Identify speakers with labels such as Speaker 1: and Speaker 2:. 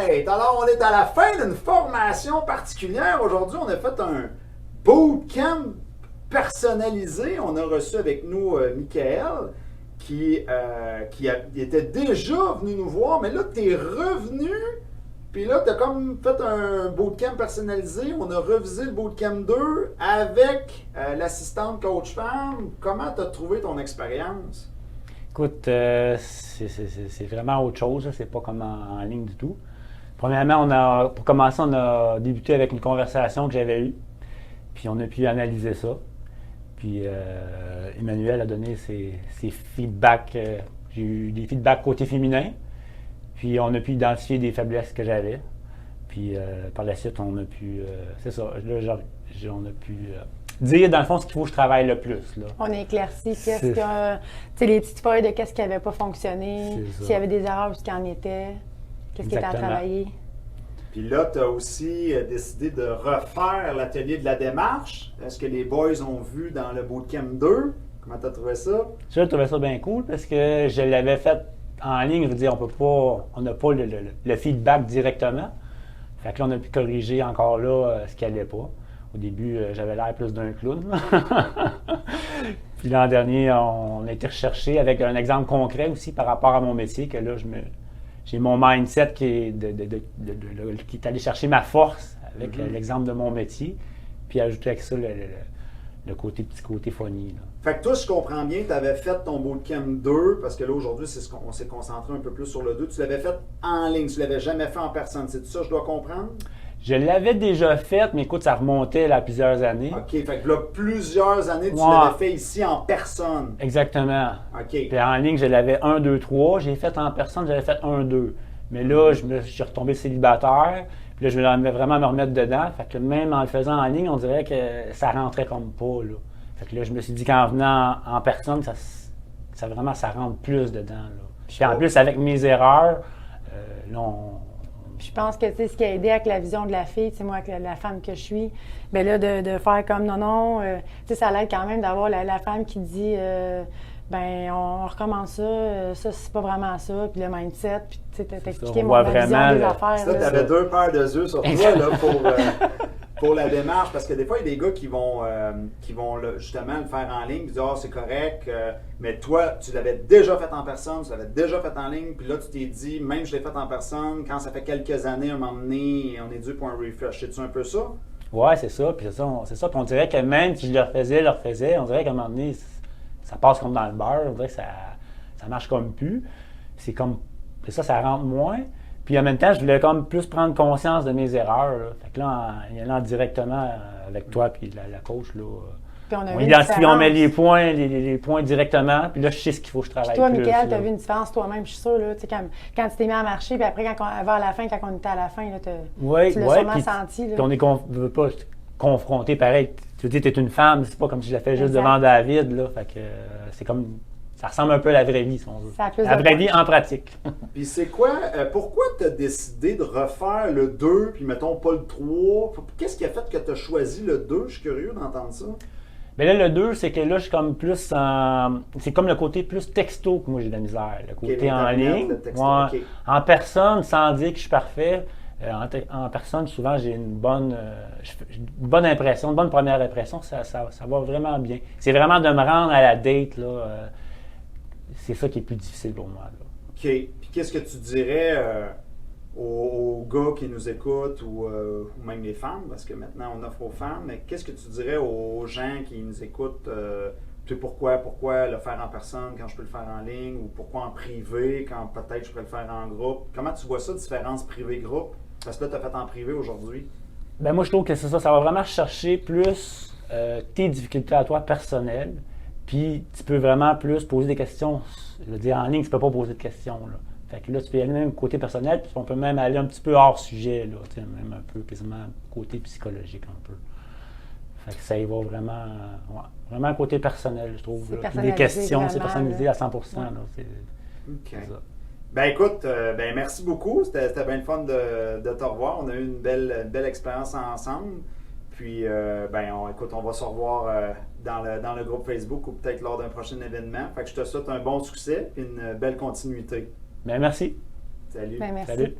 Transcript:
Speaker 1: right! Alors, on est à la fin d'une formation particulière. Aujourd'hui, on a fait un bootcamp personnalisé. On a reçu avec nous Michael qui était déjà venu nous voir, mais là, tu es revenu. Puis là, tu as comme fait un bootcamp personnalisé. On a revisé le bootcamp 2 avec l'assistante coach femme. Comment tu as trouvé ton expérience?
Speaker 2: Écoute, c'est vraiment autre chose. C'est pas comme en ligne du tout. Premièrement, pour commencer, on a débuté avec une conversation que j'avais eue. Puis on a pu analyser ça. Puis Emmanuel a donné ses feedbacks. J'ai eu des feedbacks côté féminin. Puis on a pu identifier des faiblesses que j'avais. Puis par la suite, on a pu. C'est ça. Là, on a pu dire, dans le fond, ce qu'il faut que je travaille le plus. Là.
Speaker 3: On a éclairci les petites feuilles de qu'est-ce qui n'avait pas fonctionné, s'il y avait des erreurs, ce qu'il en était, qu'est-ce qui était à travailler.
Speaker 1: Puis là, tu as aussi décidé de refaire l'atelier de la démarche. Est-ce que les boys ont vu dans le bootcamp 2? Comment tu as trouvé ça?
Speaker 2: J'ai trouvé ça bien cool parce que je l'avais fait en ligne. Je veux dire, on n'a pas le feedback directement. Fait que là, on a pu corriger encore là ce qui n'allait pas. Au début, j'avais l'air plus d'un clown. Puis l'an dernier, on a été recherché avec un exemple concret aussi par rapport à mon métier, que là, j'ai mon mindset qui est allé chercher ma force avec l'exemple de mon métier, puis ajouter avec ça le petit côté funny. Là.
Speaker 1: Fait que toi, je comprends bien, tu avais fait ton bootcamp 2, parce que là, aujourd'hui, on s'est concentré un peu plus sur le 2. Tu l'avais fait en ligne, tu ne l'avais jamais fait en personne. C'est ça, je dois comprendre?
Speaker 2: Je l'avais déjà fait, mais écoute, ça remontait à plusieurs années.
Speaker 1: OK, fait que là, plusieurs années, tu l'avais fait ici en personne.
Speaker 2: Exactement.
Speaker 1: OK.
Speaker 2: Puis en ligne, je l'avais 1, 2, 3. J'ai fait en personne, j'avais fait 1, 2. Mais là, je suis retombé célibataire. Puis là, je voulais vraiment me remettre dedans. Fait que même en le faisant en ligne, on dirait que ça rentrait comme pas, là. Fait que là, je me suis dit qu'en venant en personne, ça rentre plus dedans, là. Puis en plus, avec mes erreurs, là,
Speaker 3: je pense que ce qui a aidé avec la vision de la fille, moi, avec la femme que je suis, bien là, de faire comme non, ça l'aide quand même d'avoir la femme qui dit ben on recommence ça c'est pas vraiment ça, puis le mindset, puis t'as expliqué ma vision des affaires.
Speaker 1: Ça, t'avais deux paires de yeux sur toi là, pour la démarche, parce que des fois, il y a des gars qui vont justement le faire en ligne, ils disent « Ah, c'est correct, mais toi, tu l'avais déjà fait en personne, tu l'avais déjà fait en ligne, puis là, tu t'es dit, même je l'ai fait en personne, quand ça fait quelques années, un moment donné, on est dû pour un refresh. » C'est-tu un peu ça?
Speaker 2: Oui, c'est ça, puis c'est ça, puis on dirait que même si je le refaisais, on dirait qu'à un moment donné, ça passe comme dans le beurre, on dirait que ça marche comme plus. C'est ça rentre moins. Puis en même temps, je voulais comme plus prendre conscience de mes erreurs. Là. Fait que là, en y allant directement avec toi puis la coach, là, on identifie, on met les points directement, puis là, je sais ce qu'il faut que je travaille
Speaker 3: puis toi,
Speaker 2: plus.
Speaker 3: Toi, Michael, tu as vu une différence toi-même, je suis sûre, là, quand tu t'es mis à marcher, puis après, vers la fin, quand on était à la fin, là, tu l'as sûrement senti. Là.
Speaker 2: Puis on ne veut pas confronter pareil. Tu dis, tu es une femme, c'est pas comme si je la fais juste devant David, là, fait que c'est comme... Ça ressemble un peu à la vraie vie, si on veut. La vraie vie en pratique.
Speaker 1: Puis c'est quoi, pourquoi tu as décidé de refaire le 2, puis mettons pas le 3? Qu'est-ce qui a fait que tu as choisi le 2? Je suis curieux d'entendre ça.
Speaker 2: Bien là, le 2, c'est que là, je suis comme plus c'est comme le côté plus texto que moi j'ai de la misère. Le côté en ligne. En personne, sans dire que je suis parfait. En personne, souvent, j'ai une bonne impression, une bonne première impression. Ça va vraiment bien. C'est vraiment de me rendre à la date, là. C'est ça qui est plus difficile pour moi. Là.
Speaker 1: OK. Puis qu'est-ce que tu dirais aux gars qui nous écoutent ou même les femmes, parce que maintenant on offre aux femmes, mais qu'est-ce que tu dirais aux gens qui nous écoutent? Pourquoi le faire en personne quand je peux le faire en ligne, ou pourquoi en privé quand peut-être je pourrais le faire en groupe? Comment tu vois ça, différence privé-groupe? Parce que là, tu as fait en privé aujourd'hui.
Speaker 2: Ben moi, je trouve que c'est ça. Ça va vraiment chercher plus tes difficultés à toi personnelles. Puis, tu peux vraiment plus poser des questions. Je veux dire, en ligne, tu ne peux pas poser de questions. Là. Fait que là, tu peux y aller même côté personnel, puis on peut même aller un petit peu hors sujet, là, même un peu, quasiment côté psychologique un peu. Fait que ça y va vraiment côté personnel, je trouve. Des questions, c'est personnalisé à 100%. Ouais. Là,
Speaker 1: c'est ça. Ben écoute, merci beaucoup. C'était bien le fun de te revoir. On a eu une belle expérience ensemble. Puis, on va se revoir dans le groupe Facebook ou peut-être lors d'un prochain événement. Fait que je te souhaite un bon succès et une belle continuité.
Speaker 2: Bien, merci.
Speaker 1: Salut.
Speaker 3: Ben, merci.
Speaker 2: Salut.